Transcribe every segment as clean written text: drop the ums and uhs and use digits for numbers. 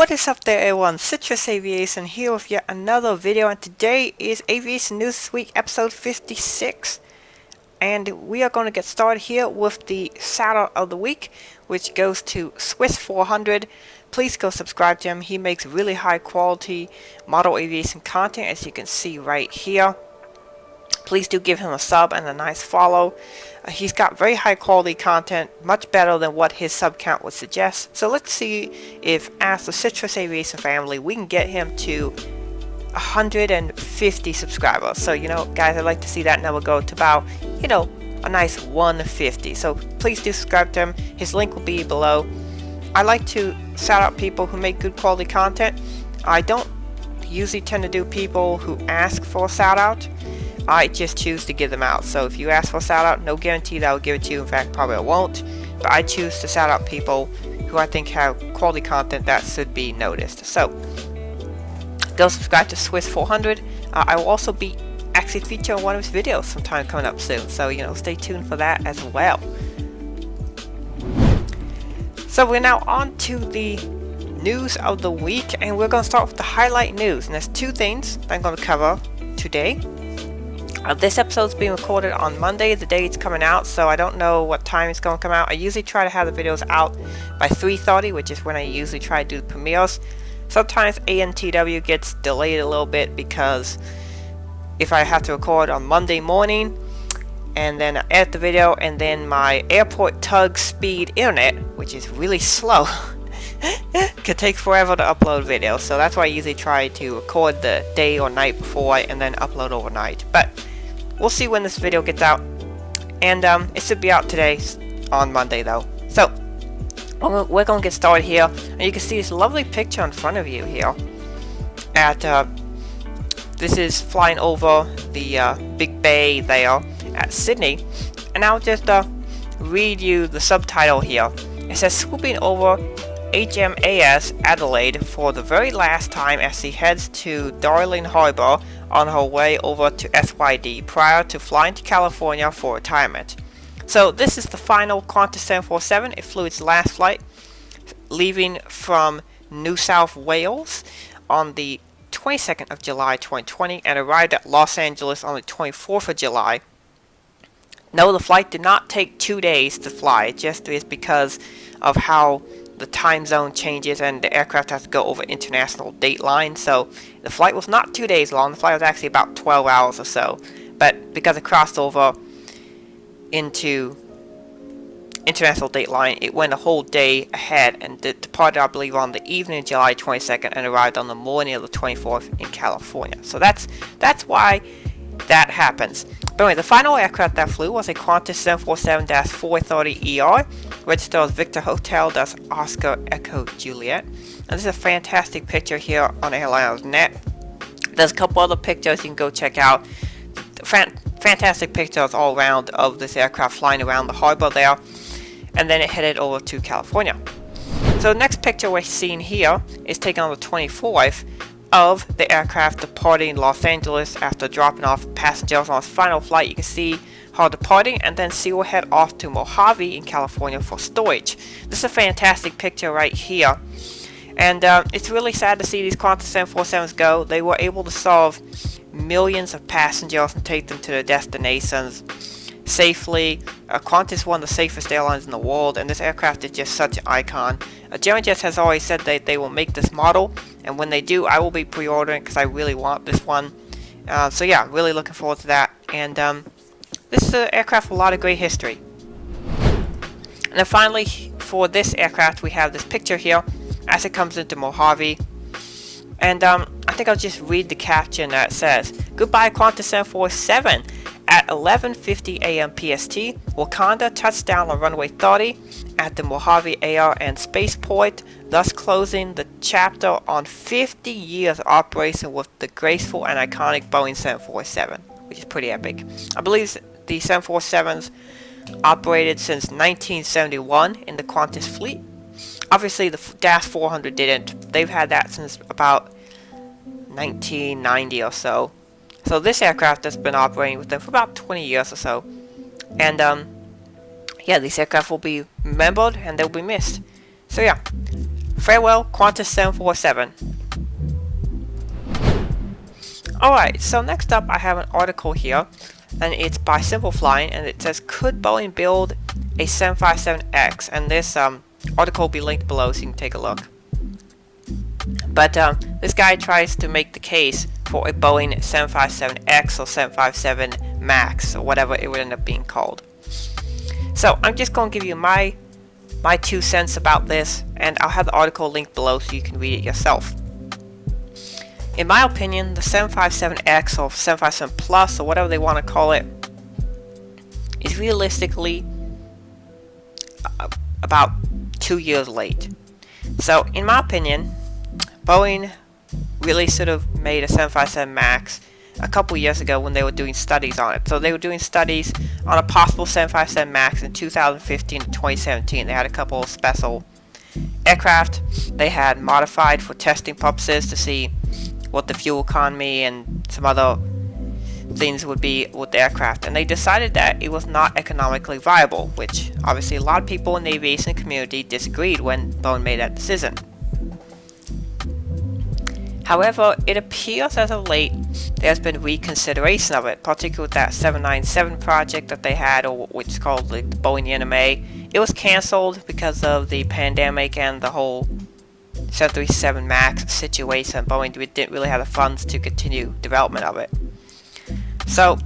What is up there everyone, Citrus Aviation here with yet another video, and today is Aviation News This Week episode 56. And we are going to get started here with the shout-out of the week, which goes to Swiss 400. Please go subscribe to him. He makes really high quality model aviation content, as you can see right here. Please do give him a sub and a nice follow. He's got very high quality content, much better than what his sub count would suggest. So let's see if, as the Citrus Aviation family, we can get him to 150 subscribers. So, guys, I'd like to see that number go to about, a nice 150. So please do subscribe to him. His link will be below. I like to shout out people who make good quality content. I don't usually tend to do people who ask for a shout out. I just choose to give them out. So if you ask for a shout out, no guarantee that I'll give it to you. In fact, probably I won't. But I choose to shout out people who I think have quality content that should be noticed. So go subscribe to Swiss 400. I will also be actually featuring one of his videos sometime coming up soon. So stay tuned for that as well. So we're now on to the news of the week, and we're going to start with the highlight news. And there's two things that I'm going to cover today. This episode's being recorded on Monday, the day it's coming out, so I don't know what time it's going to come out. I usually try to have the videos out by 3:30, which is when I usually try to do the premieres. Sometimes ANTW gets delayed a little bit because if I have to record on Monday morning and then edit the video, and then my airport tug speed internet, which is really slow, could take forever to upload videos. So that's why I usually try to record the day or night before and then upload overnight. But we'll see when this video gets out, and it should be out today on Monday though. So we're gonna get started here, and you can see this lovely picture in front of you here. This is flying over the big bay there at Sydney, and I'll just read you the subtitle here. It says, swooping over HMAS Adelaide for the very last time as she heads to Darling Harbour on her way over to SYD prior to flying to California for retirement. So this is the final Qantas 747. It flew its last flight, leaving from New South Wales on the 22nd of July 2020 and arrived at Los Angeles on the 24th of July. No, the flight did not take 2 days to fly. It just is because of how the time zone changes and the aircraft has to go over international date line. So the flight was not 2 days long. The flight was actually about 12 hours or so. But because it crossed over into international date line, it went a whole day ahead and departed, I believe, on the evening of July 22nd and arrived on the morning of the 24th in California. So that's why that happens. But anyway, the final aircraft that flew was a Qantas 747-430ER, registered as Victor Hotel, that's Oscar Echo Juliet. And this is a fantastic picture here on airlines.net. There's a couple other pictures you can go check out. Fantastic pictures all around of this aircraft flying around the harbor there. And then it headed over to California. So the next picture we're seeing here is taken on the 24th of the aircraft departing Los Angeles after dropping off passengers on its final flight. You can see her departing, and then she will head off to Mojave in California for storage. This is a fantastic picture right here, and it's really sad to see these Qantas 747s go. They were able to solve millions of passengers and take them to their destinations safely. Qantas is one of the safest airlines in the world, and this aircraft is just such an icon. Germanjet has always said they will make this model, and when they do, I will be pre-ordering because I really want this one. So yeah, really looking forward to that. And this is an aircraft with a lot of great history. And then finally, for this aircraft, we have this picture here as it comes into Mojave. And I think I'll just read the caption that says, "Goodbye Qantas 747. At 11:50 a.m. PST, Wakanda touched down on runway 30 at the Mojave Air and Spaceport, thus closing the chapter on 50 years of operation with the graceful and iconic Boeing 747, which is pretty epic. I believe the 747s operated since 1971 in the Qantas fleet. Obviously, the Dash 400 didn't. They've had that since about 1990 or so. So this aircraft has been operating with them for about 20 years or so. And yeah, these aircraft will be remembered and they'll be missed. So yeah, Farewell, Qantas 747. Alright, so next up I have an article here, and it's by Simple Flying, and it says, could Boeing build a 757X? And this article will be linked below so you can take a look. But this guy tries to make the case for a Boeing 757X or 757 MAX, or whatever it would end up being called. So I'm just going to give you my 2 cents about this, and I'll have the article linked below so you can read it yourself. In my opinion, the 757X or 757 Plus or whatever they want to call it is realistically about 2 years late. So in my opinion, Boeing really should have made a 757 MAX a couple years ago when they were doing studies on it. So they were doing studies on a possible 757 MAX in 2015 to 2017. They had a couple of special aircraft they had modified for testing purposes to see what the fuel economy and some other things would be with the aircraft, and they decided that it was not economically viable, which obviously a lot of people in the aviation community disagreed when Boeing made that decision. However, it appears as of late there's been reconsideration of it, particularly with that 797 project that they had, or which is called the Boeing NMA. It was cancelled because of the pandemic and the whole 737 MAX situation. Boeing didn't really have the funds to continue development of it. So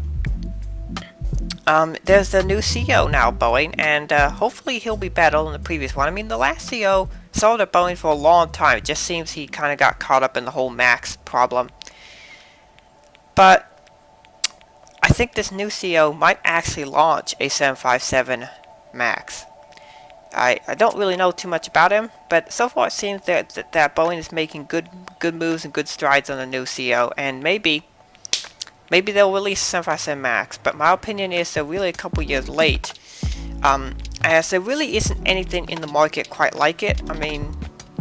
there's the new CEO now, Boeing, and hopefully he'll be better than the previous one. I mean, the last CEO served at Boeing for a long time. It just seems he kind of got caught up in the whole MAX problem. But I think this new CEO might actually launch a 757 MAX. I don't really know too much about him, but so far it seems that Boeing is making good moves and good strides on the new CEO, and maybe they'll release 757 MAX. But my opinion is they're really a couple years late, as there really isn't anything in the market quite like it. I mean,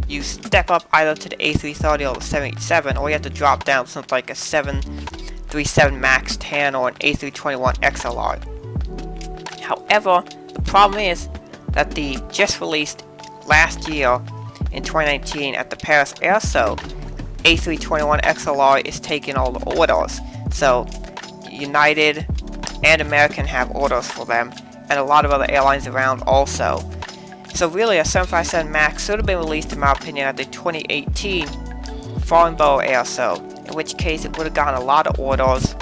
you step up either to the A330 or the 787, or you have to drop down to something like a 737 MAX 10 or an A321 XLR. However, the problem is that the just released last year in 2019 at the Paris Air Show A321 XLR is taking all the orders. So United and American have orders for them, and a lot of other airlines around also. So really a 757 MAX should have been released in my opinion at the 2018 Farnborough Air Show, in which case it would have gotten a lot of orders,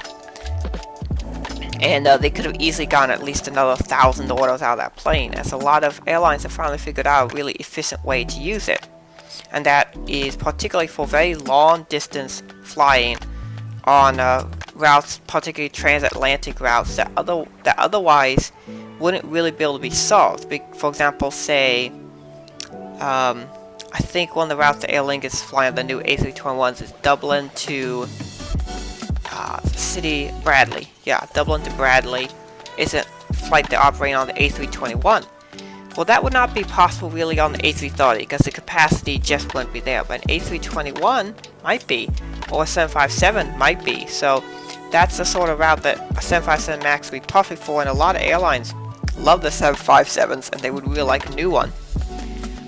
and they could have easily gotten at least another 1,000 orders out of that plane, as a lot of airlines have finally figured out a really efficient way to use it. And that is particularly for very long distance flying on routes, particularly transatlantic routes that otherwise wouldn't really be able to be solved. For example, say, I think one of the routes that Aer Lingus is flying on the new A321s is Dublin to City Bradley. Yeah, Dublin to Bradley is a flight they're operating on the A321. Well, that would not be possible really on the A330 because the capacity just wouldn't be there. But an A321 might be, or a 757 might be. So that's the sort of route that a 757 MAX would be perfect for, and a lot of airlines love the 757s and they would really like a new one.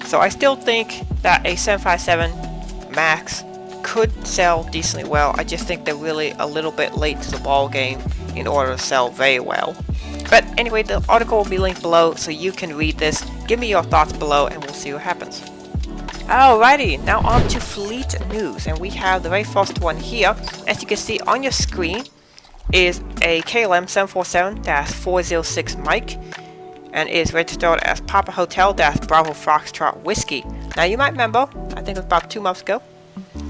So I still think that a 757 MAX could sell decently well. I just think they're really a little bit late to the ball game in order to sell very well. But anyway, the article will be linked below so you can read this. Give me your thoughts below and we'll see what happens. Alrighty, now on to fleet news, and we have the very first one here. As you can see on your screen is a KLM 747-406 Mike, and is registered as Papa Hotel-Bravo Foxtrot Whiskey. Now you might remember, I think it was about 2 months ago,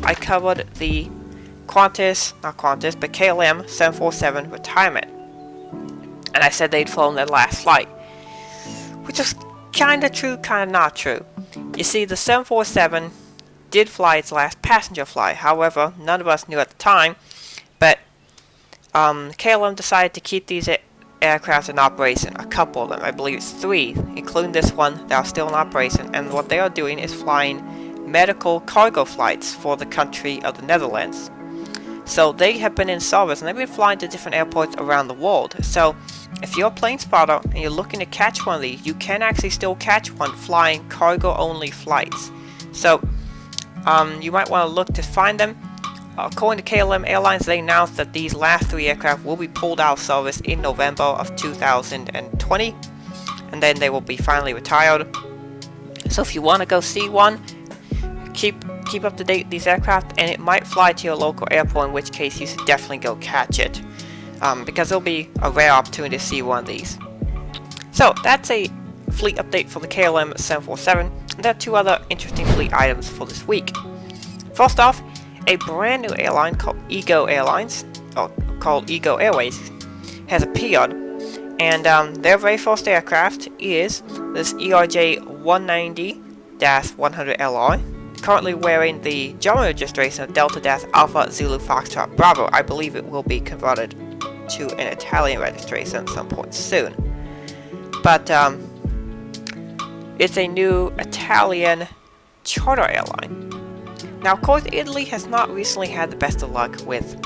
I covered the KLM 747 retirement. And I said they'd flown their last flight. Which is kinda true, kinda not true. You see, the 747 did fly its last passenger flight. However, none of us knew at the time, but KLM decided to keep these aircraft in operation. A couple of them, I believe it's 3, including this one, that are still in operation. And what they are doing is flying medical cargo flights for the country of the Netherlands. So they have been in service, and they've been flying to different airports around the world. So if you're a plane spotter and you're looking to catch one of these, you can actually still catch one flying cargo only flights. So you might want to look to find them. According to KLM Airlines, they announced that these last 3 aircraft will be pulled out of service in November of 2020, and then they will be finally retired. So if you want to go see one, keep up to date with these aircraft, and it might fly to your local airport, in which case you should definitely go catch it, because it'll be a rare opportunity to see one of these. So that's a fleet update for the KLM 747, and there are 2 other interesting fleet items for this week. First off, a brand new airline called Ego Airlines, or called Ego Airways, has appeared, and their very first aircraft is this ERJ 190-100LR, currently wearing the German registration of Delta-Alpha Zulu Foxtrot Bravo. I believe it will be converted to an Italian registration at some point soon. But it's a new Italian charter airline. Now, of course, Italy has not recently had the best of luck with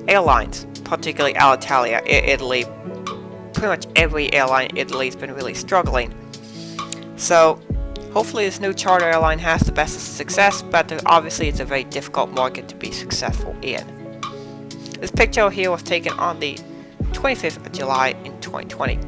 airlines, particularly Alitalia. Italy, pretty much every airline in Italy has been really struggling. So, hopefully this new charter airline has the best of success, but obviously it's a very difficult market to be successful in. This picture here was taken on the 25th of July in 2020.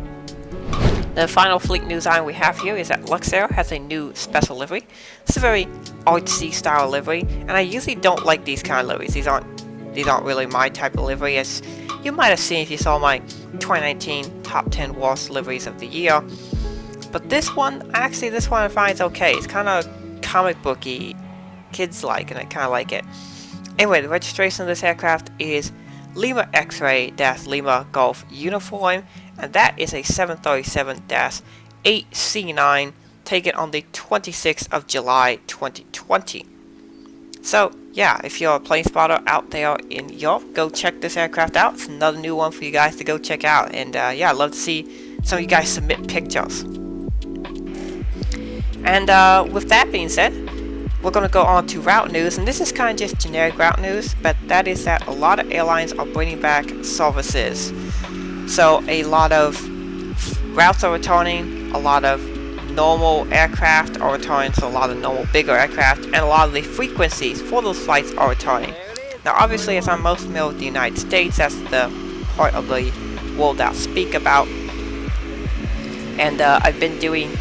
The final fleet news item we have here is that Luxair has a new special livery. It's a very artsy style livery, and I usually don't like these kind of liveries. These aren't really my type of livery, as you might have seen if you saw my 2019 top 10 worst liveries of the year. But this one I find is okay. It's kind of comic booky, kids like, and I kind of like it. Anyway, the registration of this aircraft is Lima X-Ray Lima Golf Uniform, and that is a 737-8C9 taken on the 26th of July 2020. So yeah, if you're a plane spotter out there in Europe, go check this aircraft out. It's another new one for you guys to go check out, and yeah, I'd love to see some of you guys submit pictures. And with that being said, we're going to go on to route news, and this is kind of just generic route news, but that is that a lot of airlines are bringing back services. So a lot of routes are returning, a lot of normal aircraft are returning, so a lot of normal bigger aircraft, and a lot of the frequencies for those flights are returning. Now obviously, as I'm most familiar with the United States, that's the part of the world I'll speak about, and I've been doing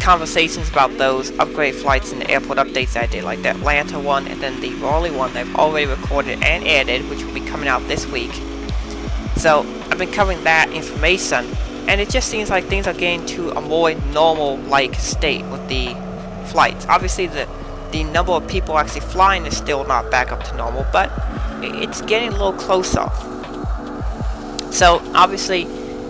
conversations about those upgrade flights and the airport updates I did, like the Atlanta one and then the Raleigh one that I've already recorded and edited, which will be coming out this week. So I've been covering that information, and it just seems like things are getting to a more normal-like state with the flights. Obviously the number of people actually flying is still not back up to normal, but it's getting a little closer. So obviously,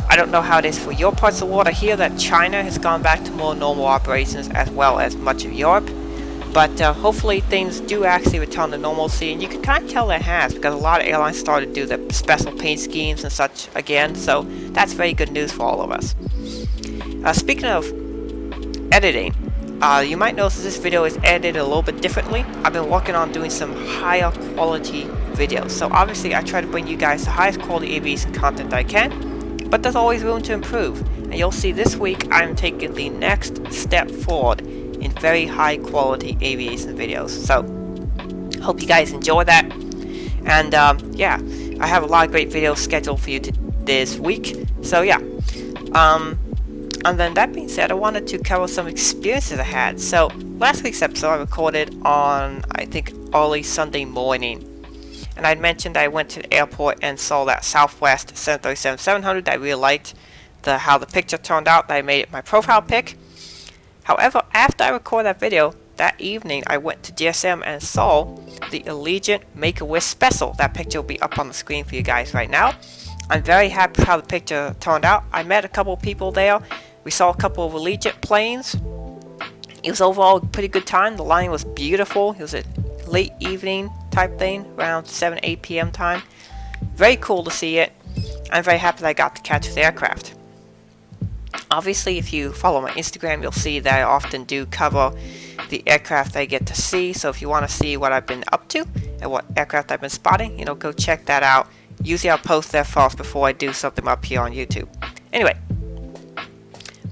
I don't know how it is for your parts of the world. I hear that China has gone back to more normal operations, as well as much of Europe. But hopefully things do actually return to normalcy, and you can kind of tell it has, because a lot of airlines started to do the special paint schemes and such again, so that's very good news for all of us. Speaking of editing, you might notice this video is edited a little bit differently. I've been working on doing some higher quality videos, so obviously I try to bring you guys the highest quality aviation content I can, but there's always room to improve, and you'll see this week I'm taking the next step forward in very high quality aviation videos. So hope you guys enjoy that, and yeah, I have a lot of great videos scheduled for you this week. So yeah, and then that being said, I wanted to cover some experiences I had. So last week's episode I recorded on, I think, early Sunday morning, and I mentioned I went to the airport and saw that Southwest 737-700. I really liked how the picture turned out. I made it my profile pic. However, after I recorded that video, that evening I went to GSM and saw the Allegiant Make-A-Wish special. That picture will be up on the screen for you guys right now. I'm very happy with how the picture turned out. I met a couple of people there. We saw a couple of Allegiant planes. It was overall a pretty good time. The line was beautiful. It was a late evening type thing, around 7-8 p.m. time. Very cool to see it. I'm very happy that I got to catch the aircraft. Obviously, if you follow my Instagram, you'll see that I often do cover the aircraft I get to see. So if you want to see what I've been up to and what aircraft I've been spotting, go check that out. Usually I'll post there first before I do something up here on YouTube. Anyway,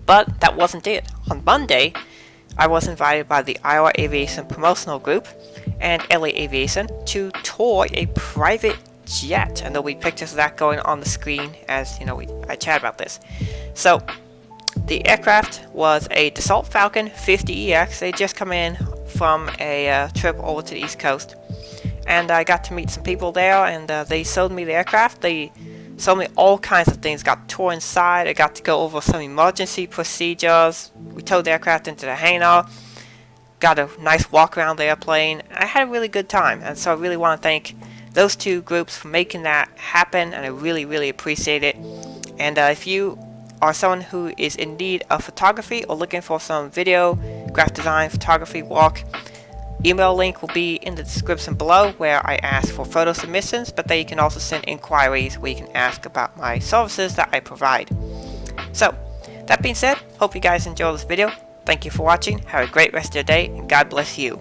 but that wasn't it. On Monday, I was invited by the Iowa Aviation promotional group and LA Aviation to tour a private jet, and there'll be pictures of that going on the screen as I chat about this. So the aircraft was a Dassault Falcon 50EX. They just come in from a trip over to the East Coast, and I got to meet some people there, and they sold me the aircraft. They sold me all kinds of things. Got to tour inside. I got to go over some emergency procedures. We towed the aircraft into the hangar. Got a nice walk around the airplane. I had a really good time, and so I really want to thank those two groups for making that happen, and I really appreciate it. And if you are someone who is in need of photography or looking for some video, graphic design, photography work, email link will be in the description below where I ask for photo submissions, but there you can also send inquiries where you can ask about my services that I provide. So, that being said, hope you guys enjoy this video. Thank you for watching, have a great rest of your day, and God bless you.